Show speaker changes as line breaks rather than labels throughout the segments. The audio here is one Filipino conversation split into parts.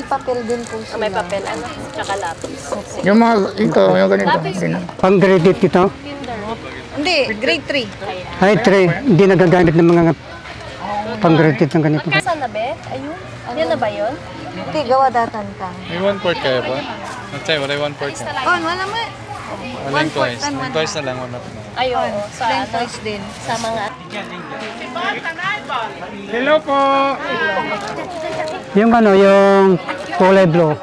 Papel din po sila.
May papel, ano? Tsaka lapis.
Yung mga, ito, yung ganito.
Pang grade 8 ito?
Hindi, grade 3.
Ay, 3. Hindi nagagamit ng mga pang grade 8 ng ganito.
Saan na be? Ayun. Yan na ba yun?
Hindi, gawa datan ka.
May 1 quart kaya ba? Natay, wala 1 quart na.
Oh, wala mo.
Walang twice. Twice na lang, 1 na.
Ayun. Sa
Then
ano?
twice din.
Sa mga...
Hello po!
Yung ano, yung kulay blue.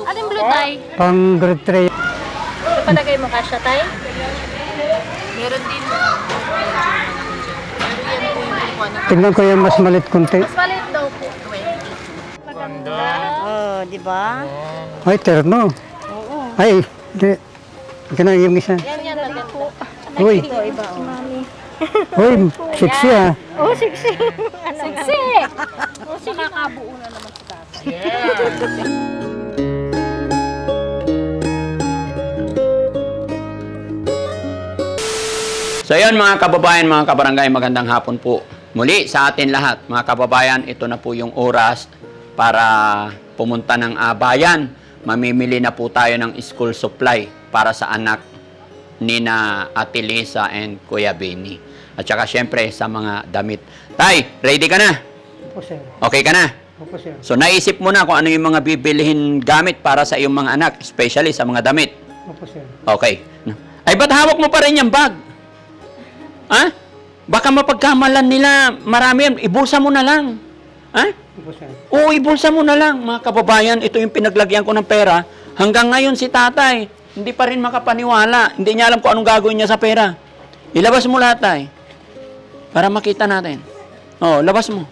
Anong blue tay?
Pang grade 3.
Palagay mo kasya tay?
Meron din.
Tignan ko yung mas malit konti.
Mas maliit daw po.
Oh, di ba?
Ay, terno. Ay, di. Ganun yung isa.
Yan, maganda.
Uy.
Iba,
Uy, sexy ah.
Oh, sexy. Sexy. Oh, sige. Nakakabuo na naman sa tatay.
So yun mga kababayan, mga kabarangay, magandang hapon po. Muli sa atin lahat, mga kababayan, ito na po yung oras para pumunta ng bayan. Mamimili na po tayo ng school supply para sa anak ni na Ate Lisa and Kuya Benny. At saka syempre sa mga damit. Tay, ready ka na?
Opo, sir.
Okay ka na?
Opo, sir.
So naisip mo na kung ano yung mga bibilihin gamit para sa iyong mga anak, especially sa mga damit.
Opo, sir.
Okay. Ay, ba't hawak mo pa rin yung bag? Ha? Baka mapagkamalan nila, marami yan. Ibulsa mo na lang. Ha?
Opo, sir.
Oo, ibulsa mo na lang. Mga kababayan, ito yung pinaglagyan ko ng pera. Hanggang ngayon si tatay, hindi pa rin makapaniwala. Hindi niya alam kung anong gagawin niya sa pera. Ilabas mo lahat, tay. Para makita natin. Oh, labas mo.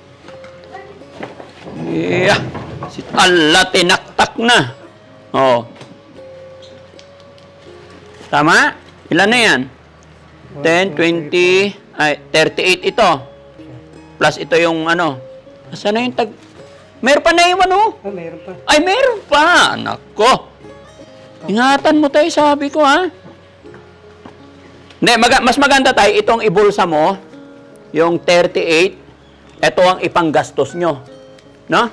Yeah. Si Allah, tinaktak na. Oh. Tama? Ilan na yan? 10, 20, ay, 38 ito. Plus ito yung ano. Saan na yung tag... Meron pa na yung ano?
Ah, mayroon pa.
Ay, meron pa. Nako. Ingatan mo tayo, sabi ko, ha? Hindi, mas maganda tayo, itong ibulsa mo, yung 38, ito ang ipanggastos nyo. No?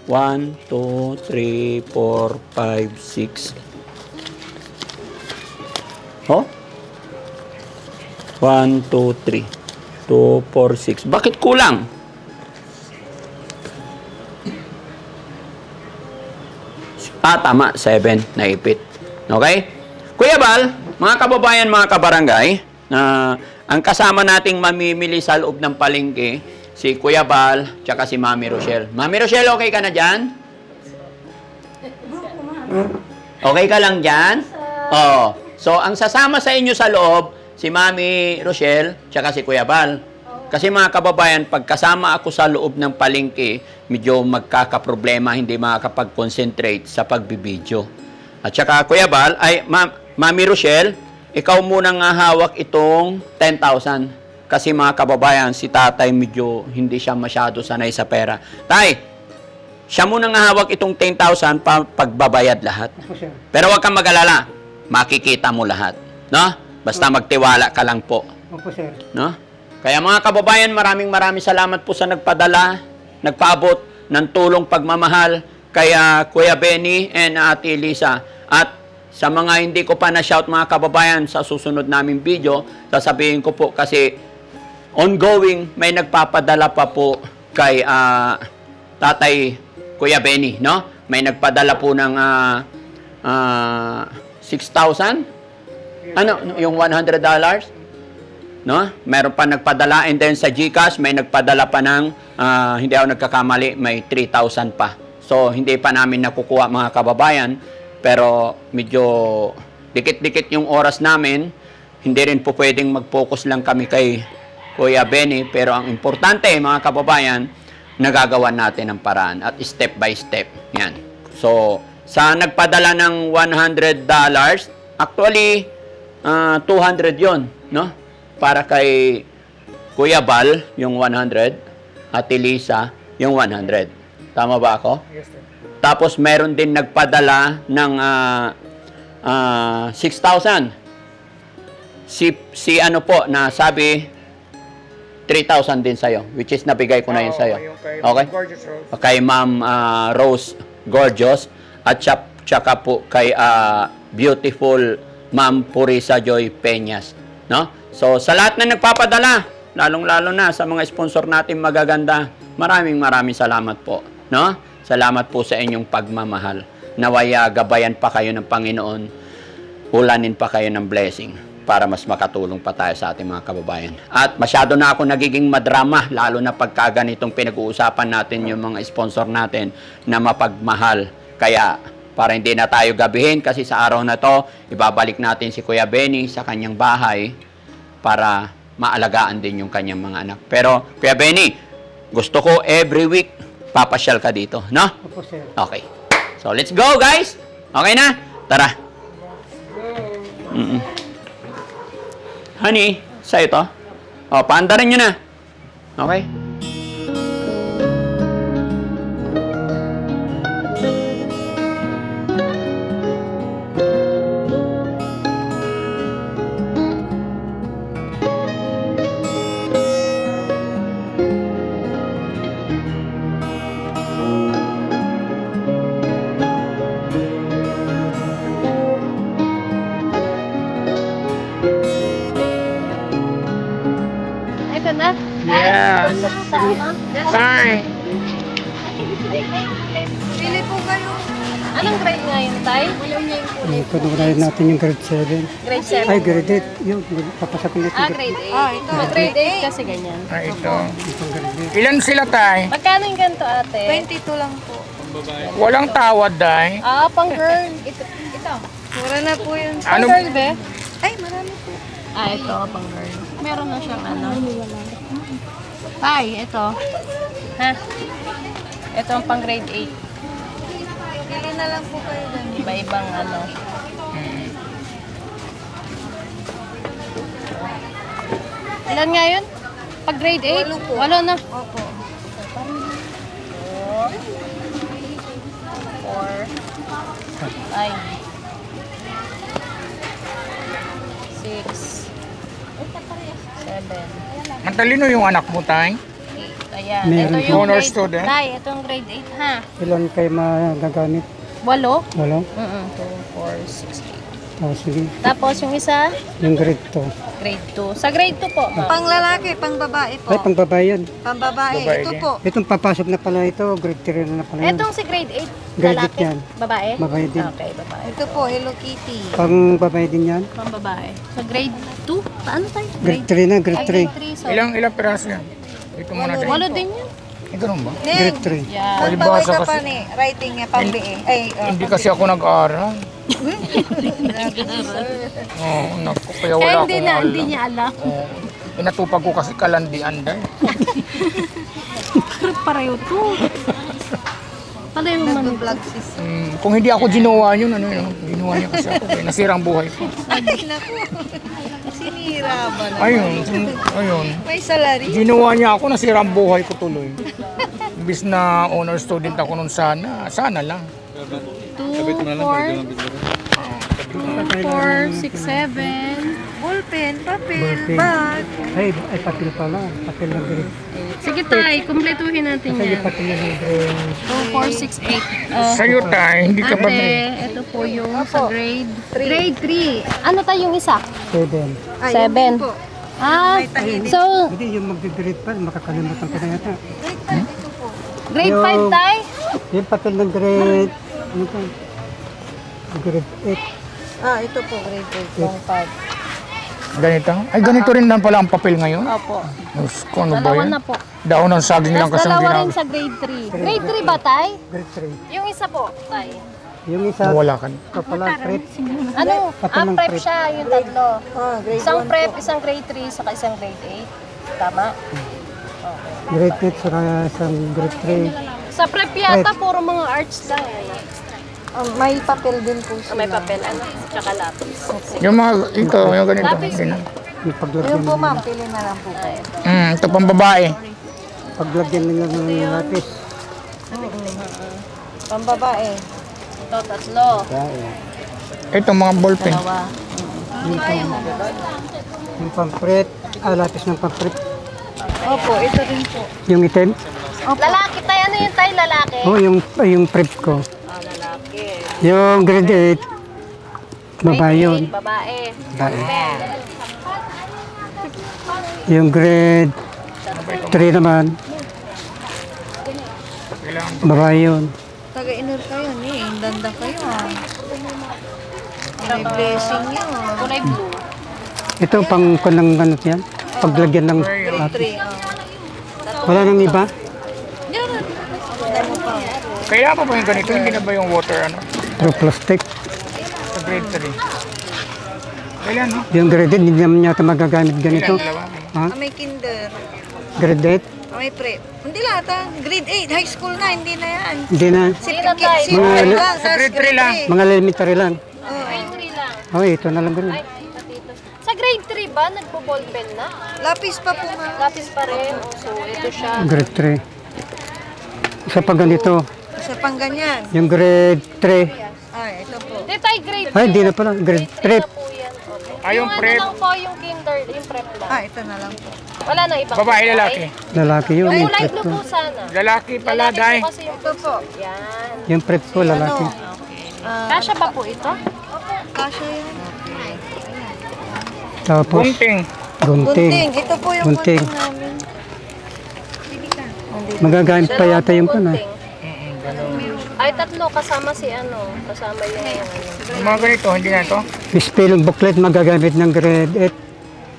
1, 2, 3, 4, 5, 6. Oh? 1, 2, 3. 2, 4, 6. Bakit kulang? Tama. 7. Naipit. Okay? Kuya Bal, mga kababayan, mga kabarangay, ang kasama nating mamimili sa loob ng palengke, si Kuya Bal, tsaka si Mami Rochelle. Mami Rochelle, okay ka na dyan? Okay ka lang dyan? Oo. So, ang sasama sa inyo sa loob, si Mami Rochelle, tsaka si Kuya Bal. Kasi mga kababayan, pag kasama ako sa loob ng palengke, medyo magkakaproblema, hindi makakapag-concentrate sa pagbibideo. At saka Kuya Bal, ay Mami Rochelle, ikaw munang hawak itong 10,000. Kasi mga kababayan, si tatay medyo hindi siya masyado sanay sa pera. Tay, siya munang hawak itong 10,000 pagbabayad lahat.
Opo, sir.
Pero huwag kang mag-alala, makikita mo lahat. No? Basta magtiwala ka lang po.
Opo, sir.
No? Kaya mga kababayan, maraming salamat po sa nagpaabot ng tulong pagmamahal kay Kuya Benny and Ate Lisa. At sa mga hindi ko pa na-shout mga kababayan, sa susunod naming video, sasabihin ko po kasi ongoing may nagpapadala pa po kay Tatay Kuya Benny, no? May nagpadala po ng 6,000? Ano? Yung $100? No? Meron pa nagpadala, and then sa GCash may nagpadala pa ng hindi ako nagkakamali, may 3,000 pa. So hindi pa namin nakukuha mga kababayan, pero medyo dikit-dikit yung oras namin. Hindi rin po pwedeng mag-focus lang kami kay Kuya Benny, pero ang importante mga kababayan, nagagawa natin ang paraan at step by step. Yan. So sa nagpadala ng $100, actually 200 yon, no? Para kay Kuya Bal, yung 100. Ate Lisa, yung 100. Tama ba ako?
Yes, sir.
Tapos, meron din nagpadala ng 6,000. Si ano po, na sabi, 3,000 din sa'yo, which is nabigay ko na yun sa'yo.
Yung kay
Okay?
Gorgeous Rose.
Kay Ma'am Rose Gorgeous at tsaka po kay beautiful Ma'am Purisa Joy Peñas, no? So sa lahat na nagpapadala, lalong-lalo na sa mga sponsor natin magaganda, maraming salamat po, no? Salamat po sa inyong pagmamahal. Naway gabayan pa kayo ng Panginoon, ulanin pa kayo ng blessing para mas makatulong pa tayo sa ating mga kababayan. At masyado na ako nagiging madrama, lalo na pagka ganitong pinag-uusapan natin yung mga sponsor natin na mapagmahal. Kaya para hindi na tayo gabihin, kasi sa araw na to, ibabalik natin si Kuya Benny sa kanyang bahay para maalagaan din yung kanyang mga anak. Pero Kuya Benny, gusto ko every week papasyal ka dito, no?
Opo, sir.
Okay. So let's go, guys. Okay na? Tara. Honey, sa'yo to. O, paandarin nyo na. Okay?
Ito na.
Yes. Tay.
Pili po kayo.
Anong grade nga yun, Tay?
Kununayan natin yung grade 7.
Grade 7.
Ay, grade 8. Yung papasok natin.
Grade 8.
Ah, ito.
Grade 8 kasi ganyan.
Ah, ito.
Itong grade 8.
Ilan sila, Tay?
Magkano yung ganito, ate?
22 lang po.
Walang tawad, Tay.
Pang girl. Ito.
Mura na po yun.
Pang
Ano?
girl, be?
Ay, marami po.
Ito, pang girl. Meron na siyang ano. Tay, ito. Ha? Ito ang pang grade 8.
Pili na lang po kayo dyan.
Iba-ibang ano. Ilan nga yun? Pag grade 8?
Walo po.
Walo na.
Opo.
4, 5, 6, 7,
Matalino yung anak mo, Tay.
8. Ayan.
Meron
Ito yung
honor
grade,
student.
Tay, ito yung grade 8 ha.
Ilan kayo magagamit?
8.
Walo?
2, 4, 6, 8.
O, sige.
Tapos yung isa,
Yung grade 2.
grade 2. Sa grade 2 po.
Pang lalaki, pang babae po.
Ay, pang babae yun.
Pang babae.
Babae
Ito
din.
po.
Itong papasok na pala ito, grade 3 na pala yun.
Etong si grade 8,
Grade
lalaki.
8 yan.
Babae?
Babae din.
Okay, babae.
Ito po, Hello Kitty.
Pang babae din yan.
Pang babae. Sa grade 2? Paano tayo?
Grade 3 na, grade 3.
Grade 3. So,
Ilang piraso yan? Ito muna, Tay.
walo din yan.
Ito rin ba?
Grade
Neng,
3.
Yeah.
magpaway
Palibasa
ka pa
kasi.
ni. Writing niya, pambiing. Ay,
Hindi kasi ako nag-aaral. Oo, naku, kaya wala
Kaya
akong alam.
hindi niya alam.
Oo. Inatupag ko kasi kalandian dahil.
Pareho to. Pareho man.
nag-vlog sis.
Kung hindi ako ginawa yun, ano yun? Ginawa niya kasi ako. Eh, nasira ang buhay ko.
Ay, naku. Sinira ba na?
Ayun.
May salary.
Ginawa niya ako, nasira ang buhay ko tuloy. Imbis na honor student ako nun sana lang.
Kabit mo na lang, pwede na bigla.
4, 6, 7.
Ballpen, papel,
Ballpen.
bag.
Ay, papel pala. Papel na grade.
Sige tay, kumpletuhin natin
Kasi
yan.
yung papel na grade.
2, 4, 6, 8.
Sa'yo tayo, hindi ka ba
Ate, ito po yung sa grade 3. Ano tayo yung isa?
7.
Ay,
7.
yun po.
So,
Hindi, yung magbe-grade pa, makakalimutan ko na yata.
Ito po.
grade 5 tay?
Yung papel ng grade, ano to? Grade 8.
Ah, ito po, grade 8. Long 5.
ganito? Ay, ganito rin lang pala ang papel ngayon?
Opo.
Diyos ko, ano ba
Dalawa
yun?
na po.
Daon ng saging lang
Tapos
kasi ang
dalawa rin
ginagawa.
sa grade 3. Grade 3 ba tay?
Grade 3.
Yung isa po, tay.
Yung isa,
Wala ka.
ito pala, prep.
Ano?
Papel ng
prep
prep.
siya, yung tatlo.
Ah, grade 1
Isang prep,
po.
isang grade 3, saka isang grade 8. Tama?
Grade 8, saka isang grade 3.
Sa prep yata, puro mga arts lang.
May papel din po sila.
May papel, ano? Tsaka lapis.
Yung mga, ito, yung ganito.
Lapis.
Ganun.
Yung paglagyan,
Ayun po ma'am, pili na lang po kayo.
Ito pang babae.
paglagyan nila ng lapis.
Pambabae.
Ito, tatlo.
Ito mga ballpen.
Dalawa.
Yung pang prep, lapis ng pang prep.
Opo, ito rin po.
Yung itim?
Lalaki tayo. Ano yung tayo lalaki?
Oh, yung prep ko.
Lalaki.
Yung grade 8. Babae yun.
Babae.
Babae. Yung grade 3 naman. Babae yun.
Taga-inor kayo ni. Danda kayo ah. May blessing yun.
Kulay blue.
Ito pang kunang ano yan? Paglagyan ng
Grade 3.
Wala nang iba?
Kailangan pa ba yung ganito? Hindi na ba yung water ano?
Through plastic.
Sa grade 3. Kailan no?
Yung grade 8, hindi naman yata magagamit ganito.
Dalawa.
Ha?
May kinder.
Grade
May prep. Hindi lahat ah. Grade 8. High school na. Hindi na yan.
8? Hindi na.
Simple lang.
Sa grade 3 lang.
Mga elementary lang.
Grade 3 lang.
Oh, ito na lang ganun.
Ay, patito. Sa grade 3 ba, nagbo-ball pen na?
Lapis pa po ma'am.
Lapis pa rin. Oh, so, ito siya.
Grade 3. Isa pa ganito.
Sa pang ganyan.
Yung grade 3.
Ay, ito po.
Hindi tayo grade 3.
Ay, hindi na pala. Grade
3
3.
na po yan. Okay.
Ah, yung prep.
Ano lang po, yung kinder, yung prep lang.
Ah, ito na lang po.
Wala nang ibang
Babae,
kulay?
lalaki.
Lalaki yun.
Yung
Yung
kulay
prep
blue
ko.
po sana.
Lalaki pala,
Lalaki
day.
po kasi yung
Ito po.
yan.
Yung prep ko, lalaki.
Kasya ba po ito?
Kasha yan.
Tapos,
Bunting.
gunting.
Gunting. Ito po yung
Gunting.
gunting namin.
Magagamit pa yata yung kuna.
Gunting. Ay, tatlo. Kasama si ano. Kasama yung ano.
Yung mga ganito, hindi na to.
Spelling booklet magagamit ng grade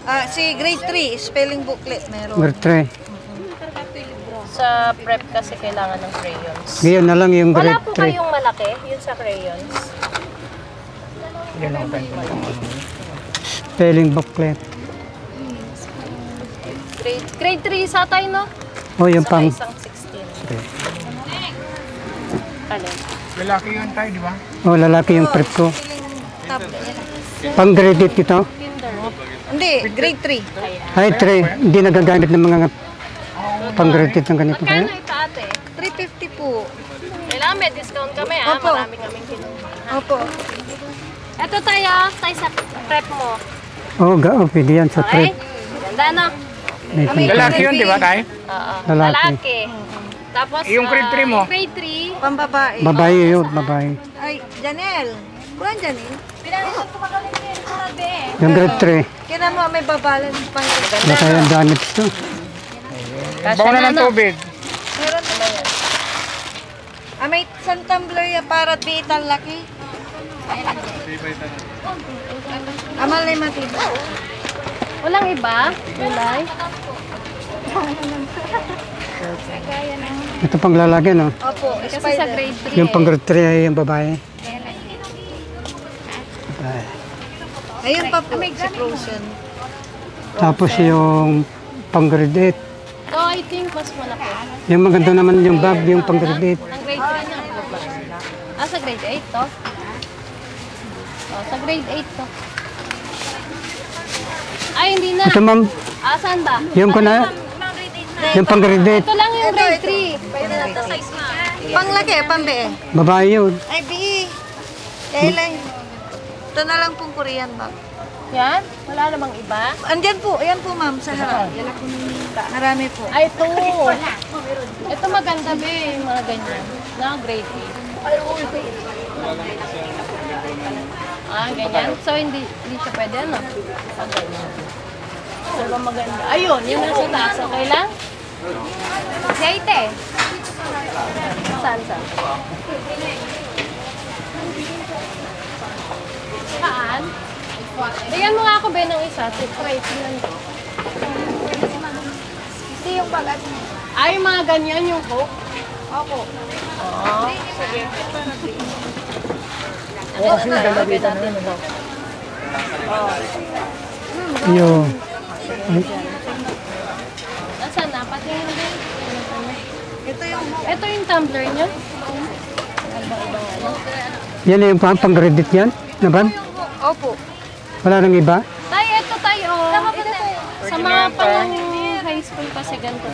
Ah, si grade 3, spelling booklet meron.
8, grade 3.
Sa prep kasi kailangan ng crayons.
Ngayon na lang yung
Wala
grade
po
3.
kayong malaki, yun sa crayons.
Yan ang ganito.
Spelling booklet.
Grade 3 sa tayo, no?
O, yung
Sa
pang...
isang 16. Alin?
Lalaki yun tayo, di ba?
O, lalaki yung prep ko.
Tablet.
Pang grade 8 ito.
Hindi, grade 3.
Ay, 3. Hindi nagagamit ng mga pang grade 8 ng ganito
Magkano
kaya?
ito, ate?
350 po.
Kailangan may discount kami, ha?
Opo.
Marami kaming kinuha.
Opo.
Ito tayo sa prep mo.
Oo, pwede yan sa
Okay?
prep.
Ganda, no?
May
May
Lalaki yun, di ba tayo?
Oo.
Lalaki.
Lalaki. Tapos,
Yung grade 3 mo?
Grade 3.
Pambabae.
Babae yun, babae.
Ay, Janelle. Kuhan Janelle.
Yung grade 3.
Kaya mo may babalan pang
Ano kaya ang gamit ito?
Bawa na ng tubig.
Meron naman yan. Ah, may isang tumbler ya para biitan laki. Amal na yung matiba.
Walang iba? Kulay?
Ito pang lalaki, no?
Opo,
Kasi sa
spider.
grade 3
Yung pang grade 3 ay yung babae. Babae.
Ayun pa po, si Frozen.
Tapos yung pang grade 8.
So, I think mas malaki.
Yung maganda naman yung bag, yung pang grade 8.
Ang grade 3 na. Ah, sa grade 8 to? Oh, sa grade 8 to. Ay, hindi na.
Ito ma'am,
Ah, saan ba?
yung kuna, yung pang grade 8.
Ito lang yung grade 3.
Panglaki, pambe.
Babae yun.
Ay, bi. Kailan? Ito na lang pong Korean bag.
Yan? Wala namang iba?
Andyan po, ayan po ma'am, sa harap. Marami po.
Ay, ito. Ito maganda, be. Yung mga ganyan. Na grade 8. Ah, ganyan. So, hindi siya pwede, ano? Pag ganyan. So, ba maganda? Ayun, yun nasa taas. Okay lang? Seite. Saan? Saan? Bigyan mo nga ako, be, ng isa. Try, tingnan ko.
Hindi yung bagat.
Ay, mga ganyan yung Coke.
Opo.
Oo. Sige.
O kasi lalaki natin.
Yung,
Nasaan na? Patingin din.
Ito yung
Ito yung tumbler niya.
yan na yung pang grade 8 yan? Na ba?
Opo.
Wala nang iba?
Tayo, ito tayo. Sa mga pang high school kasi ganito po.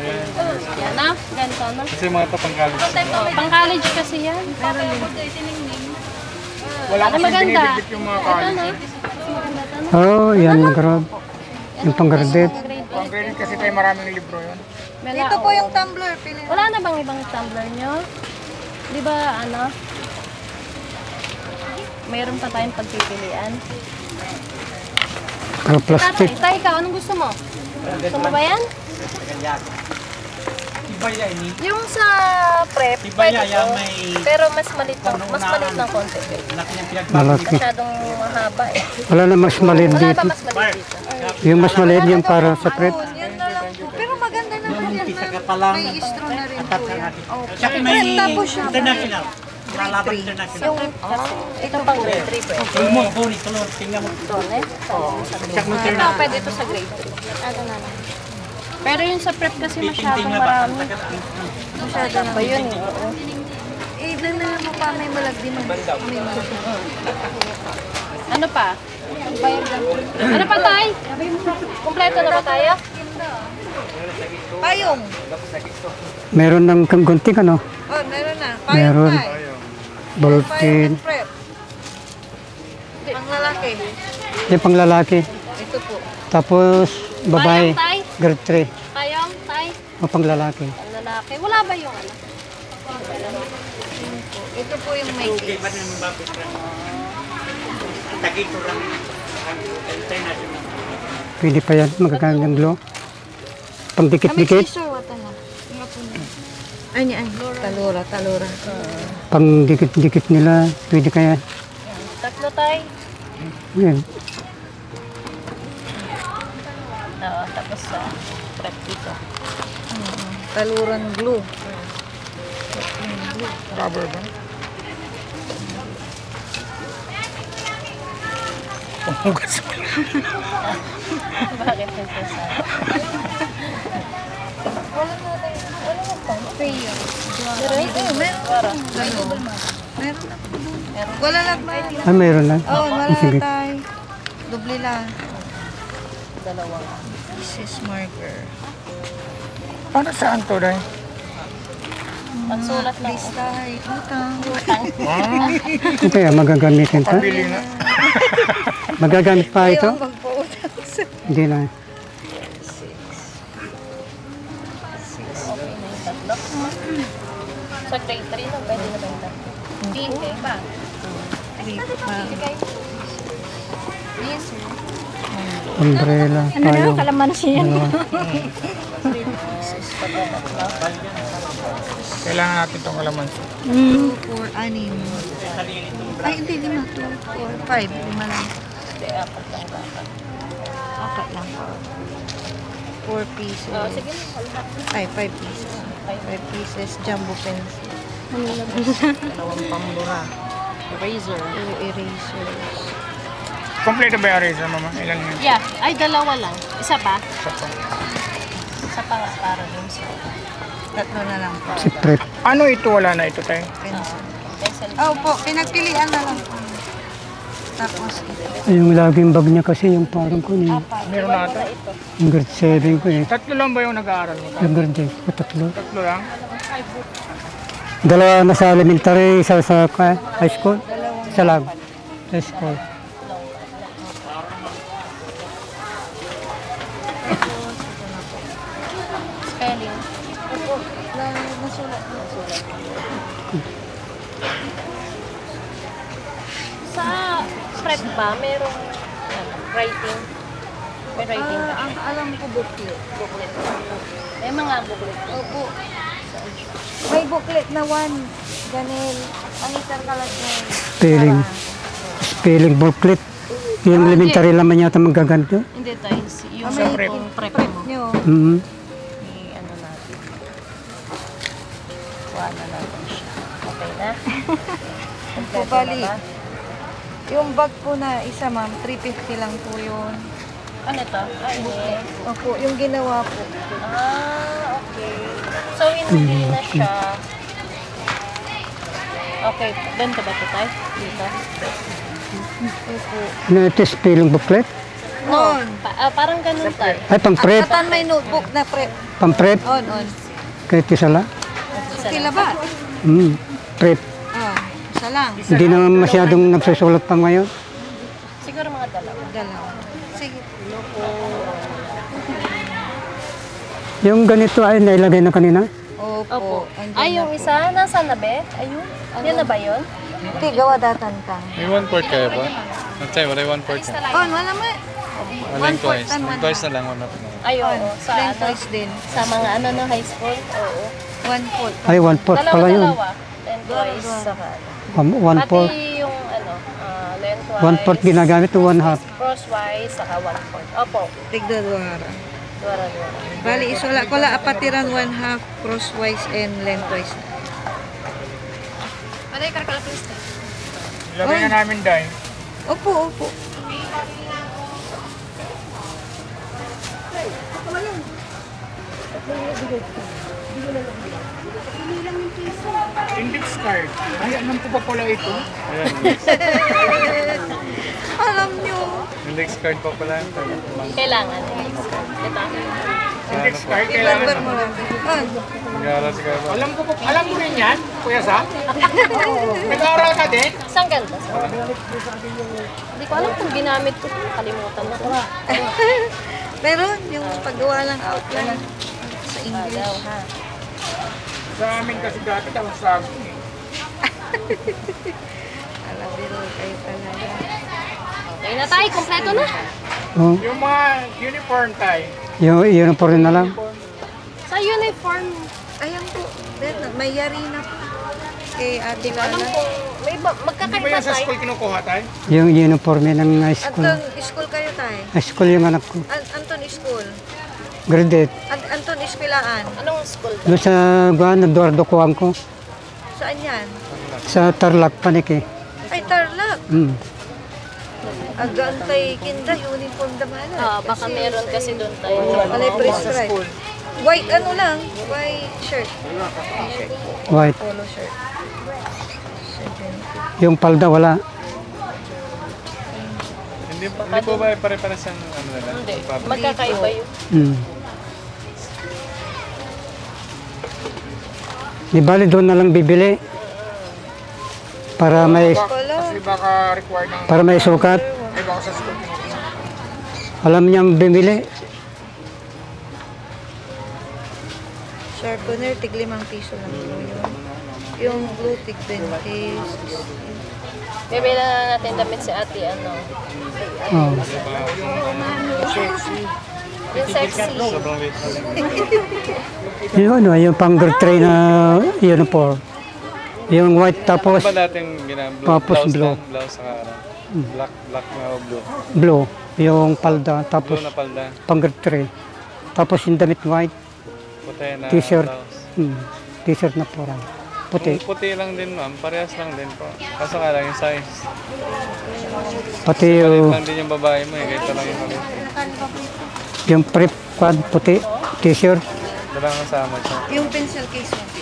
Yan na, ganito na.
Kasi mga ito pang college.
Oh, pang college kasi yan.
Wala
Ano
kasing
maganda?
binibigit yung mga
Ito
college.
na. Mas maganda ito na.
Oo, yan, grade. Yung pang grade 8.
Grade
Pang-credit kasi tayo maraming libro yun.
Dito po yung tumbler. Pili.
Wala na bang ibang tumbler nyo? Di ba, ano? Mayroon pa tayong pagpipilian.
Pero plastic.
Tay, ikaw, anong gusto mo? Gusto mo ba yan? Yung sa prep, pwede to. Pero mas malit ng konti.
Malaki.
Masyadong mahaba eh.
Wala na mas maliit
Wala ba
dito.
mas maliit dito?
Yung mas maliit yung para sa prep.
Yan na lang po. Pero maganda naman yan. May istro na rin po yan.
Tsaka may
Tapos yung
international. Lalaban international.
Ito pang grade 3 pwede.
Yung mo, boni, tulor, tingnan mo.
Ito, ito, pwede ito sa grade 3. Ano na lang. Pero yung sa prep kasi masyadong marami. Masyado na ba yun eh? Oo.
Eh, dala mo pa may malagdi man. May malagdi.
Ano pa? Ano pa, Tay? Kompleto na ba tayo?
Payong.
Meron ng gunting ano?
Oh, meron na.
Meron.
Payong tayo.
Bulletin.
Payong prep. Ang lalaki.
Yung pang lalaki.
Ito po.
Tapos babae.
Payong, Tay?
Grade 3.
Payong, Tay?
O pang lalaki.
Ang lalaki. Wala ba yung ano?
Ito po yung may case.
Tagito lang. International.
Pwede pa yan. Magagamit ng glue. Pang dikit-dikit.
Wata na. Ay, niya. Talura.
Pang dikit-dikit nila. Pwede kaya.
Tatlo, Tay?
Yan.
Oo, tapos sa prep dito.
Taluran glue.
Rubber ba? Panghugas mo.
Bakit ito sa...
Meron na. Wala lang ba?
Ah, mayroon lang.
Oo, wala
Sige.
na tayo. Doble lang.
Dalawang.
This is marker.
Para saan to, Day?
Pagsulat lang.
Listahay. Utang.
Ito kaya magagamitin pa.
Pabili na.
Magagamit pa ito?
Ayaw magpautang.
Hindi na.
Sa grade 3 na, pwede na ba yung tatlo? Hindi, ba?
Yes, sir.
Umbrella. Payong.
Kailangan natin itong kalamansi.
2, 4, 6. Ay, hindi. 5, 2, 4, 5. 5 lang. Apat lang po. 4 pieces.
Sige,
Ay, 5 pieces. 5 pieces. Jumbo pencil. Dalawang pambura.
razor.
2 erasers.
Kompleto ba yung eraser, Mama? Ilan yun?
Yeah, ay dalawa lang. Isa pa?
Isa pa.
Isa pa nga para dun sa
Tatlo na lang po.
Si prep.
Ano ito? Wala na ito, Tay?
Pencil.
pencil.
Oh po, pinagpilian na lang po. Tapos ito.
Yung laging bag niya kasi yung parang ko niya.
Meron na ito.
Yung grade 7 ko eh.
Tatlo lang ba yung nag-aaral mo?
Yung grade 8 ko, tatlo.
Tatlo lang?
Dalawa na sa elementary, isa sa high school. Isa lang. High school.
Spelling.
Opo, nasulat.
Sa prep ba, merong writing? May writing ba?
Ang alam ko booklet.
Booklet. May mga booklet.
Opo. May booklet na 1. Ganil. Ang interkalat na yun.
Spelling. Spelling booklet. Yung elementary naman yata magaganto.
Hindi tayo. Yung
May
prep.
prep
prep
mo.
nyo.
Mm-hmm.
Ano natin. Kuha na natin siya. Okay na?
Po, bali. Yung bag po na isa, ma'am, 350 lang po yun.
Ano to? Ay, hindi.
Opo, yung ginawa po.
Ah, okay. So, hindi na siya. Okay, ganito ba ito tayo? Dito?
Opo.
Ano ito, spelling booklet?
On.
Parang ganun tayo.
Ay, pang prep.
Atan may notebook na prep.
Pang prep.
On.
Kahit isa lang.
Kila ba?
Prep.
Ah, isa lang.
Hindi naman masyadong nagsusulat pa ngayon.
Siguro mga dalawa.
Dalawa. Sige.
Yung ganito ay nailagay na kanina.
Opo.
Ay, yung isa, nasa na be? Ayun. Yan na ba yun?
Hindi, gawa datan ka.
May 1 quart kaya ba? Nagtay, wala 1 quart ka.
Oh, wala mo.
Walang
quart
twice.
and one
Twice
half.
na lang, 1 half na.
Ay, oo. Sa ano?
Lengthwise din.
Sa mga ano no, high school? Oo.
1/4.
Ay, 1/4 pala yun.
Dalawa-dalawa. Lengthwise. Saka ano.
1/4.
Pati yung ano, lengthwise.
1/4 ginagamit o 1/2.
Crosswise, saka 1/4. Opo.
Tigda duwara.
Dora-dora.
Bali, isula ko la apatiran 1/2 crosswise and lengthwise.
Ilagay na namin dahil.
Opo.
Index card. Ay, alam ko pa pala ito.
Ayan,
Alam nyo.
index card pa pala.
Kailangan. Ito.
Index card,
Number
kailangan.
mo lang. Ah,
Nag-aaral si Kuya Bal.
Alam mo rin yan, Kuya Sam? Nag-aaral ka din?
Saan ganda? Hindi ko alam kung ginamit ko. Kalimutan na ko.
meron yung paggawa ng outline sa English.
Daw, ha?
Sa amin kasi dati tawag saging eh.
Alam, biro kayo talaga.
Okay na tayo. Kompleto na.
Oh,
Yung mga uniform tayo.
yung uniform na lang.
Sa uniform.
Ayan po. May yari na po. Kay Ate
Alam
Lala.
ko, may
Hindi ba
magkakaiba
yan sa
tayo.
school kinukuha tayo?
Yung uniform ng high school.
Anton, school kayo tayo.
High school yung anak ko.
Anton school.
Grade 8.
Anton Espilaan.
Anong school?
Doon sa Guan, Eduardo Kuwang ko.
Saan yan?
Sa Tarlac, Paniki.
Ay, Tarlac.
Mm.
Agantay kinda, uniform damana.
Baka meron kasi doon tayo.
Alay prescribe. White ano lang, white shirt.
White.
Polo shirt.
Yung palda wala.
Hindi po ba pare-pares ang ano nila?
Hindi.
Papa?
Magkakaiba yun.
Mm. Di bali doon na lang bibili. Para may
Kasi baka required ng...
para may sukat.
Ay, baka sa school kinukuha.
Alam niyang bumili.
Sharpener, tig 5 piso lang po yun. Yung blue, tig 20.
Bibili na natin damit si ate, ano.
Oh.
Sexy.
Yung sexy.
Sobrang late na rin.
Yung ano, yung pang grade 3 na uniform. Yung white tapos
Ano ba dating ginagawa?
Tapos blue.
Blouse saka ano? Black na o blue.
blue. Yung palda tapos
Blue na palda.
pang grade 3. Tapos yung damit white.
Puti na
T-shirt.
blouse.
T-shirt na pura. Puti.
Kung puti lang din ma'am, parehas lang din po. Kaso nga lang yung size.
Pati
Malit
yung,
lang din yung babae mo eh, kahit lang yung malit.
yung prep pad puti. T-shirt.
Walang kasama siya.
Yung pencil case 150.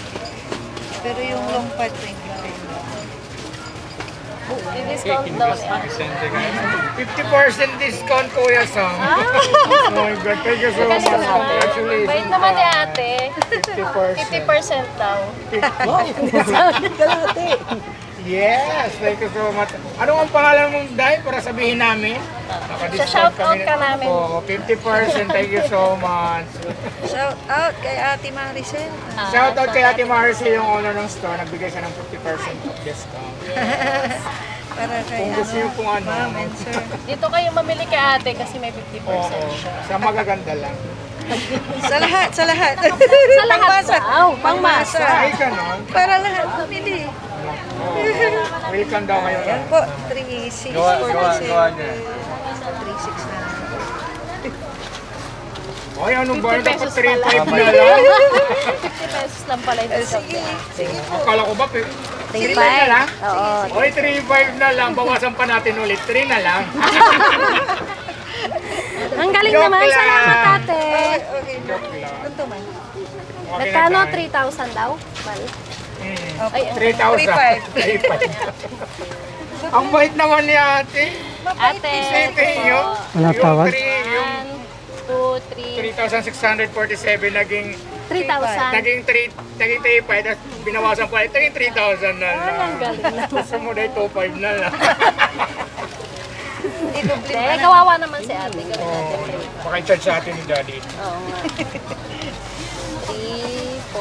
Pero yung long pad 25.
I-discount daw ni ate.
Vicente ka na.
50% discount, Kuya Sam. Oh my God, thank you so much. Congratulations.
Bait naman ni ate.
50%.
50% daw.
Yes, thank you so much. Ano ang pangalan mong Day para sabihin namin?
Sa-shout out ka namin.
Oo, 50%. Thank you so much.
Shout out kay Ate Maricel.
Shout out kay Ate Marcy, yung owner ng store. Nagbigay siya ng 50% of discount.
Para kay
Kung gusto niyo kung ano.
Ma'am and sir.
Dito kayo mamili kay ate kasi may 50%
Oo,
siya.
sa magaganda lang.
Sa lahat, sa lahat.
Sa lahat
Pangmasa.
daw, pangmasa.
Ay, ganon.
Para lahat bumili.
Welcome daw kayo.
Yan po, 3,647.
Gawa niya.
3,6 na.
Oy, anong ba?
50
Dapat
pesos
3
pala.
na lang.
50 pesos lang pala yung discount.
Sige, sige.
Akala ko ba, 3 na lang? Oo. Oy, 3.5 na lang. Bawasan pa natin ulit. 3 na lang.
Ang galing
Joke
naman,
lang.
salamat ate.
Okay,
Joke lang.
Ganito man.
Okay
Nagkano?
na tayo.
3,000 daw? Mal.
Okay.
3,000. 3,500. Ang bait naman ni ate.
Ate,
Isipin nyo.
Wala tawad?
Yung
1, 2, 3.
3,647 naging
3,000.
naging 3.5 tapos binawasan pa naging 3,000 na lang.
Ang galing na.
Gusto mo na 2.5 na lang.
I-double
Eh, kawawa naman si ate. Galing
Oo.
natin.
Pakicharge sa atin ni Daddy.
Oo nga.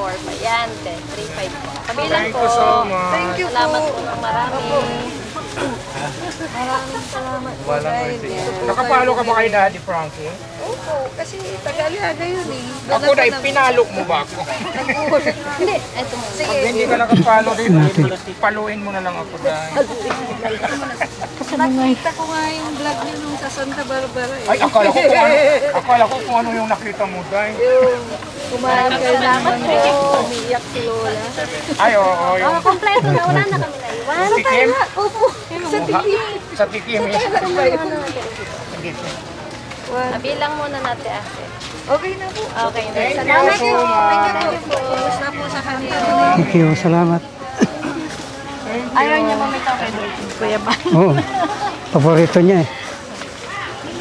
4 pa. Yan, 3.5 po. Kabilang
Thank
po.
you so much.
Thank you
Salamat
po.
po ng marami.
Maraming salamat po
Walang
dahil
receipt.
yan.
Nakapalo ka ba kay Daddy Frankie?
Opo, kasi Tagaliaga yun eh.
Ako dahil pinalo mo ba ako?
Hindi, eto mo.
Sige,
Pag hindi ka nakapalo dito, paluin mo na lang ako dahil.
nakita ko nga yung vlog niyo nung sa Santa Barbara eh.
Ay, akala ko kung ano yung nakita mo dahil.
Yung kumain kayo ng mangga, umiiyak si Lola.
Ay, oo, yung
Kompleto na, wala na kami naiwan.
tikim.
Opo, sa tikim.
Sa tikim.
Kabilang muna natin ate.
Okay na po.
Okay na.
Thank you
Salamat
so
po.
much.
Kumusta po sa kanila?
Thank you, salamat.
Ayaw niya mamitaw kay Kuya Ba.
Oo, paborito niya eh.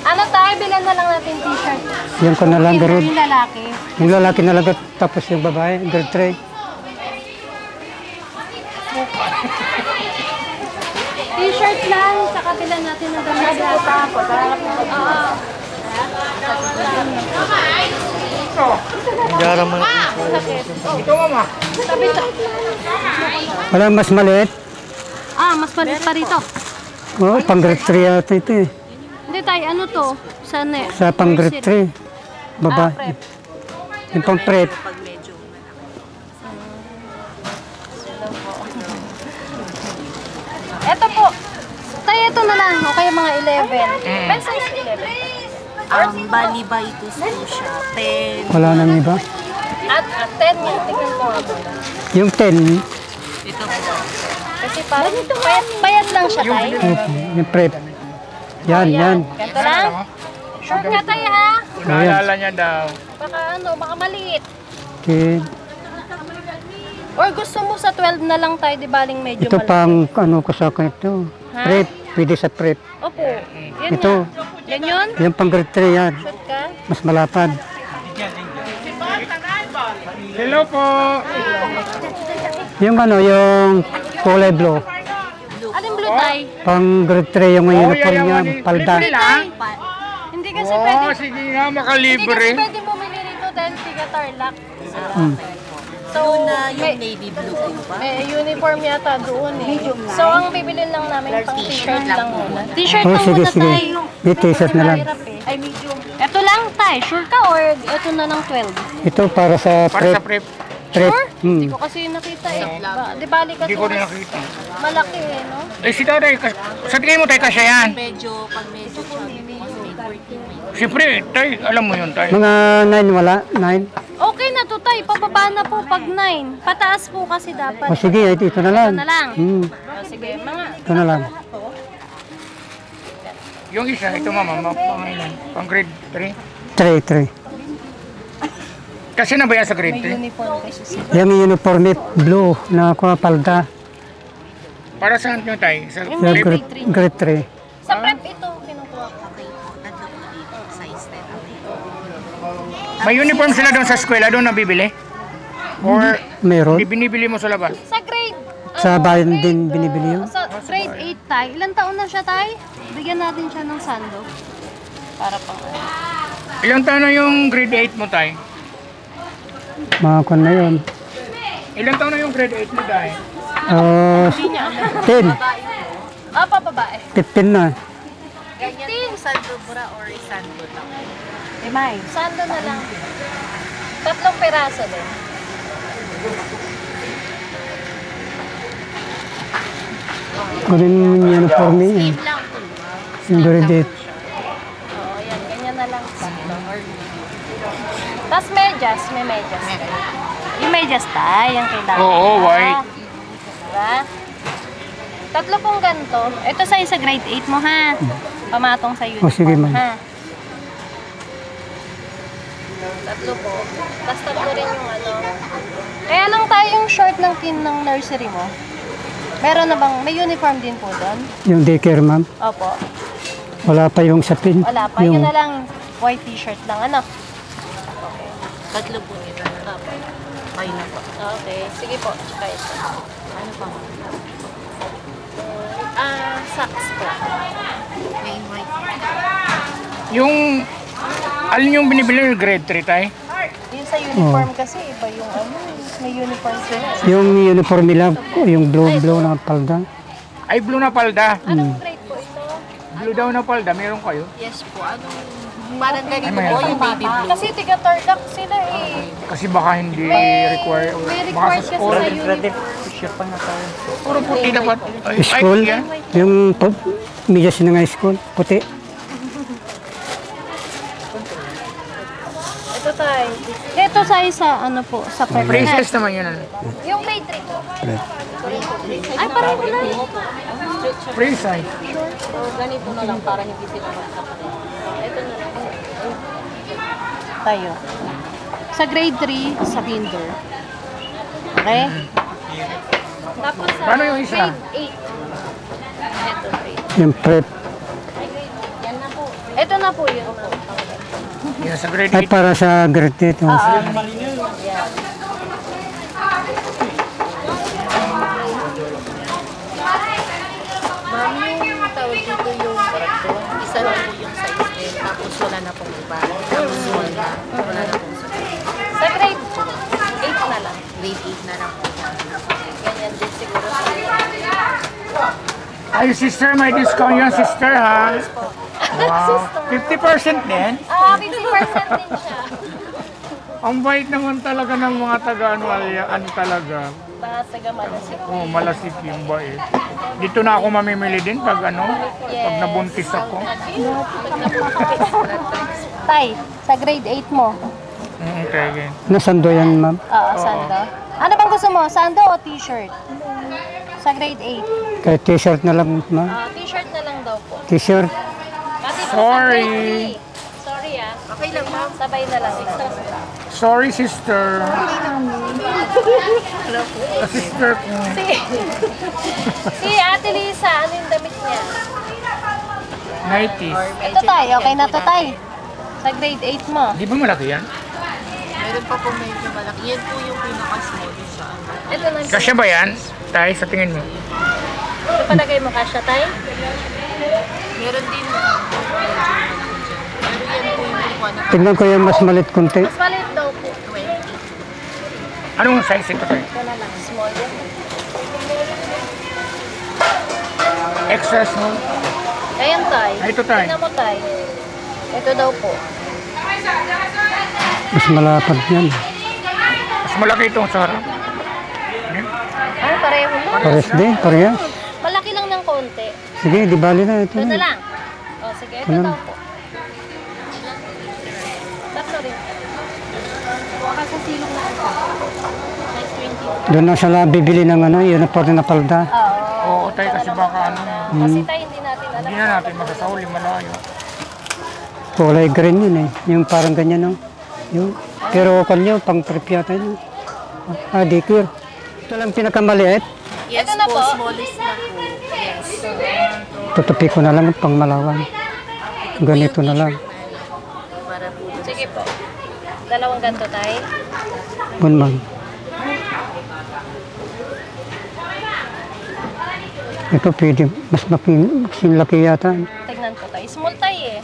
Ano tayo, bilan na lang natin t-shirt.
Yan ko na lang,
Kinder
garod.
yung lalaki.
Yung lalaki na lagot, tapos yung babae, grade 3.
T-shirt lang, sa kabila natin ng damit yata.
Gara man.
Ito, mama.
Wala mas maliit.
Mas maliit pa rito.
Oo, pang grade 3 yata ito eh.
Hindi tayo, ano to? Sana
Sa pang grade 3. Babae. Yung pang prep.
Ito po. Tayo ito na lang. O kaya mga 11. Best size 11.
Bali ba ito po siya? 10.
Wala nang iba.
At 10 yan. Tingnan ko nga muna.
Yung 10,
Ito po.
Kasi parang payat lang siya tayo.
yung prep. Yan, yan.
Ganito lang. Sure ka tayo ha.
Naalala niya daw.
Baka ano, baka maliit.
Okay.
Or gusto mo sa 12 na lang tayo, di baling medyo
Ito
maliit.
pang ano ko sa akin ito.
Ha?
Prep. Pwede sa prep.
Opo. Yan
Ito.
nga. Yan yun?
Yung pang grade 3 yan.
Shoot ka?
Mas malapad.
Hello po.
Yung ano, yung kulay blue.
Alin blue tay?
Pang grade 3 yung uniform niya,
yaman.
palda.
Libre lang.
Hindi kasi
Oo,
pwede.
sige nga,
Hindi
makalibre.
kasi pwede bumili rito dahil tiga Tarlac.
Hmm.
So,
Yung navy blue po ba?
may uniform yata doon eh. So, ang bibilin lang namin pang t-shirt lang muna. T-shirt
Oh,
lang
sige,
muna
sige.
tayo.
May t-shirt na lang.
Ay, medium. Ito lang tayo. Sure ka or ito na lang 12?
Ito para sa
Para sa
prep.
prep,
Prep.
Sure? Hindi
Hmm.
ko kasi nakita eh. Di bali kasi
hindi ko rin
mas
nakita.
malaki eh, no?
Eh, si Tatay, sa tingin mo tayo kasya yan?
Medyo, pag medyo chubby, medyo may 14.
Siyempre, Tay, alam mo yun, Tay.
Mga 9 wala? 9?
Okay na to tayo. Pababa na po pag 9. Pataas po kasi dapat.
O sige, ito na lang.
Ito na lang.
Hmm.
O, sige, mga
Ito na lang.
Yung isa, ito mama, pang grade 3.
3.
Kasi na ba yan sa grade 3?
uniform kasi siya.
Yung uniform blue na kuha palda.
Para saan nyo, Tay? Sa
Yung
prep?
grade 3.
Grade 3.
Sa prep ito, kinukuha ko.
Okay po, tatlo po dito, size 10.
May uniform sila doon sa eskwela, doon nabibili? Or
Meron.
binibili mo sa labas?
Sa grade,
Sa bayan din binibili yun.
sa grade 8 tayo. Ilan taon na siya tayo? Bigyan natin siya ng sando. Para pang
Ilang taon na yung grade 8 mo, Tay?
Mga kun na yun.
Ilang taon na yung grade 8 mo, Tay?
10.
pa babae.
15 na.
15.
Sando bra or sando lang?
Sando na lang. 3 peraso din.
Kunin mo yung uniform niya.
Same lang po.
Yung grade 8.
Oo, yan. Ganyan na lang. Tapos medyas. May medyas. Yung medyas tayo. Yung kailangan.
Oo, white.
Diba? 3 pong ganito. Ito sa'yo sa grade 8 mo ha. Pamatong sa uniform.
sige, ma'am.
Ha? 3 po. Tapos 3 rin yung ano. Kaya lang tayo yung short ng kin ng nursery mo. Meron na bang, may uniform din po doon?
Yung daycare, ma'am.
Opo.
Wala pa yung sapin.
Wala pa. Yun na lang, white t-shirt lang. Ano?
Tatlo po ito. Tapos, okay na po.
Okay. Sige po. Tsaka ito.
Ano pa?
Socks po.
Plain white.
Yung, alin yung binibili yung grade 3, Tay?
Yun sa uniform kasi, iba yung ano, may uniform sila.
Yung uniform nila, yung blue na palda.
Ay, blue na palda.
Anong grade po ito?
Blue daw na palda, meron kayo?
Yes po. Ano? Parang ganito
Ay,
po yung baby blue.
Kasi tiga-tarlac sila eh.
Kasi baka hindi require.
May
Baka
required
sa
kasi
school.
sa uniform.
T-shirt pa na tayo.
Puro puti dapat. Ay,
School,
yan.
yung medyas na nga school, puti.
Ito tayo. Ito tayo sa ano po, sa
Princess naman yun. Ano?
Yung grade 3 po. Ay, pareho na.
Princess.
So, ganito na lang para hindi sila magkakalit.
Ito na lang. Tayo. Sa grade 3, sa kinder. Okay? Tapos sa
Paano yung isa?
grade 8. Ito, grade.
Yung prep.
Yan na po. Ito na po yun.
Yan sa grade
Ay,
8.
para sa grade 8.
Ma'am, yung tawag dito yung isa lang po yung size din. Tapos wala na pong iba. Tapos wala na pong size.
Sa grade 8 na lang.
Grade 8 na lang po.
Ganyan din siguro sa
Ay, sister, may discount yan, sister, ha? Wow. 50% din?
50% din siya.
Ang bait naman talaga ng mga taga-ano, ano talaga.
Mga taga-malasik.
Oh, malasik yung bait. Dito na ako mamimili din pag ano, pag nabuntis ako.
Tay, sa grade 8 mo.
Okay, okay.
Nasando yan, ma'am.
Oo, sando. Ano bang gusto mo? Sando o t-shirt? Sa grade 8.
Kaya t-shirt na lang, ma'am.
T-shirt na lang daw po.
T-shirt.
Kasi po
Sorry.
sa grade 3. Sorry ah. Okay lang ma'am. Sabay na lang.
Sorry, sister. Sister ko.
Si Ate Lisa, ano yung damit niya?
90s.
Ito tayo, okay na to tayo. Sa grade 8 mo.
Di ba malaki yan?
Meron pa po medyo malaki. Yan po yung pinaka-small sa ano.
Ito lang.
Kasya ba yan? Tay, sa tingin mo?
Ito palagay mo kasya tayo?
Meron din medyo malaki dyan. Pero yan po yung ano.
Tignan ko yung mas malit konti.
Mas maliit daw po.
20.
Anong size ito tayo?
Ito na lang, small yan.
Extra small?
Ayan tayo.
Ay, ito tayo.
Tingnan mo tayo. Ito daw po.
Mas malapad yan.
Mas malaki itong sa harap.
Ay, pareho na.
Pares din, parehas.
Malaki lang ng konti.
Sige, di bali na. Ito
Ito na
na.
lang. O, sige. Ito
Ano?
daw po. Tatlo rin. Baka sa silong na ito. Size 20.
Doon na siya bibili ng ano, uniform na palda.
Oo, tayo kasi baka ano.
Kasi tayo hindi natin alam.
Hindi na natin masasauli malayo.
Kulay green yun eh. Yung parang ganyan, no? Yung, pero kanyo, pang prep yata yun. Ah, decure. Ito lang pinakamaliit.
Yes
Ito na po.
Smallest na po. Yes.
Tutupi ko na lang pang malawang. Ganito na lang.
Para po.
Sige po. Dalawang ganto tayo.
Gunman. Ito pwede. Mas laki yata.
Tignan po tayo. Small tayo eh.